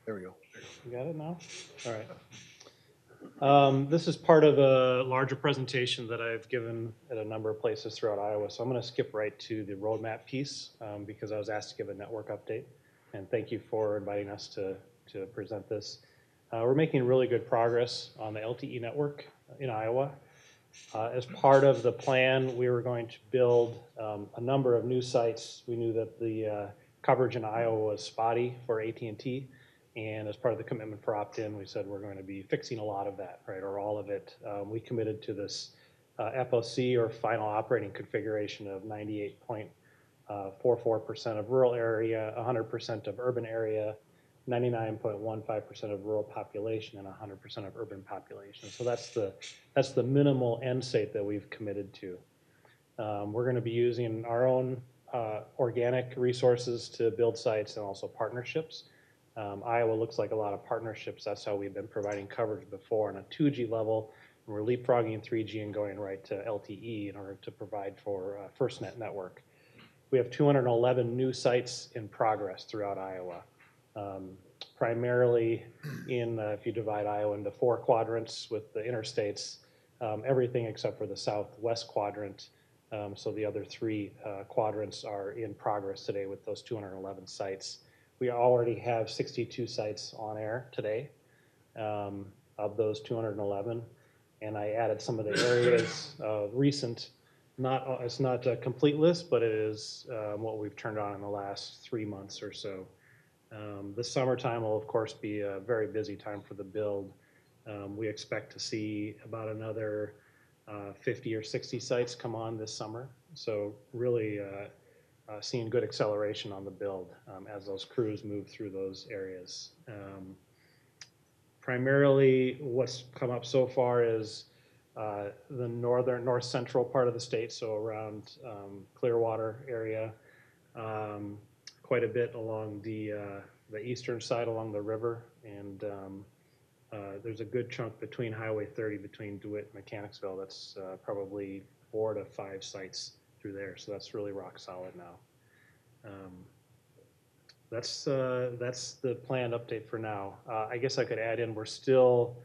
There we go. You got it now? All right. This is part of a larger presentation that I've given at a number of places throughout Iowa. So I'm going to skip right to the roadmap piece because I was asked to give a network update. And thank you for inviting us to present this. We're making really good progress on the LTE network in Iowa. As part of the plan, we were going to build a number of new sites. We knew that the coverage in Iowa was spotty for AT&T. And as part of the commitment for opt-in, we said we're going to be fixing a lot of that, right, or all of it. We committed to this FOC, or final operating configuration, of 98.44% of rural area, 100% of urban area, 99.15% of rural population, and 100% of urban population. So that's the minimal end state that we've committed to. We're going to be using our own organic resources to build sites and also partnerships. Iowa looks like a lot of partnerships. That's how we've been providing coverage before on a 2G level. And we're leapfrogging 3G and going right to LTE in order to provide for FirstNet network. We have 211 new sites in progress throughout Iowa. Primarily if you divide Iowa into 4 quadrants with the interstates, everything except for the southwest quadrant. So the other 3 quadrants are in progress today with those 211 sites. We already have 62 sites on air today of those 211. And I added some of the areas recent. It's not a complete list, but it is what we've turned on in the last 3 months or so. The summertime will, of course, be a very busy time for the build. We expect to see about another 50 or 60 sites come on this summer. So really seeing good acceleration on the build as those crews move through those areas. Primarily what's come up so far is the north central part of the state, so around Clearwater area, quite a bit along the eastern side along the river, and there's a good chunk between Highway 30 between DeWitt and Mechanicsville. That's probably 4 to 5 sites through there, so that's really rock solid now. That's the planned update for now. I guess I could add in, we're still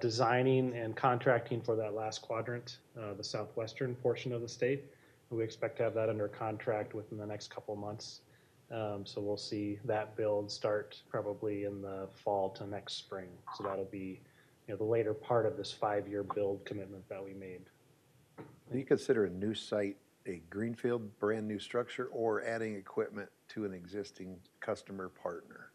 designing and contracting for that last quadrant, the southwestern portion of the state. We expect to have that under contract within the next couple of months. So we'll see that build start probably in the fall to next spring. So that'll be the later part of this 5-year build commitment that we made. Do you consider a new site a greenfield, brand new structure, or adding equipment to an existing customer partner?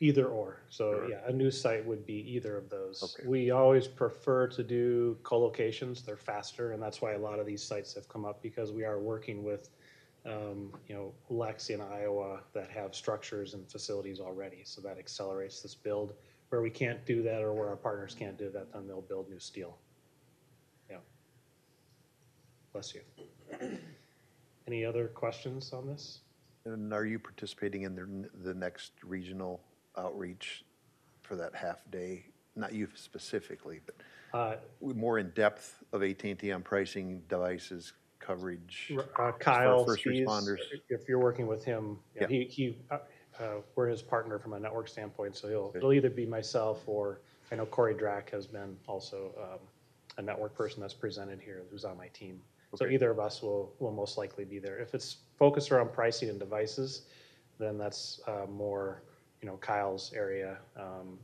Either or. So Sure. yeah, a new site would be either of those. Okay. We always prefer to do co-locations. They're faster, and that's why a lot of these sites have come up, because we are working with Lex in Iowa that have structures and facilities already. So that accelerates this build. Where we can't do that, or where our partners can't do that, then they'll build new steel. Yeah. Bless you. Any other questions on this? And are you participating in the next regional outreach for that half day? Not you specifically, but more in depth of AT&T on pricing, devices, coverage. Kyle, first responders. If you're working with him, we're his partner from a network standpoint. So he'll either be myself, or I know Corey Drack has been also a network person that's presented here, who's on my team. Okay. So either of us will most likely be there. If it's focused around pricing and devices, then that's more Kyle's area.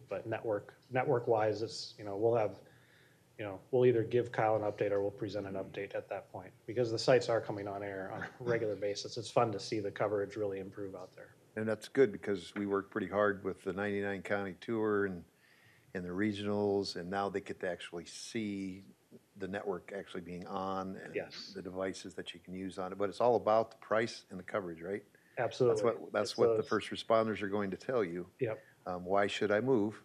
But network wise, it's we'll have we'll either give Kyle an update, or we'll present an update at that point, because the sites are coming on air on a regular basis. It's fun to see the coverage really improve out there. And that's good, because we worked pretty hard with the 99 county tour and the regionals, and now they get to actually see the network actually being on, and yes, the devices that you can use on it. But it's all about the price and the coverage, right? Absolutely. That's what the first responders are going to tell you. Yep. Why should I move?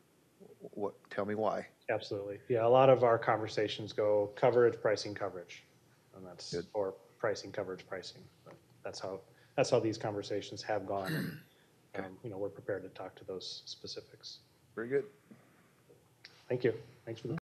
Tell me why. Absolutely. Yeah, a lot of our conversations go coverage, pricing, coverage, and that's good. Or pricing, coverage, pricing. But that's how these conversations have gone. And, okay. We're prepared to talk to those specifics. Very good. Thank you. Thanks for the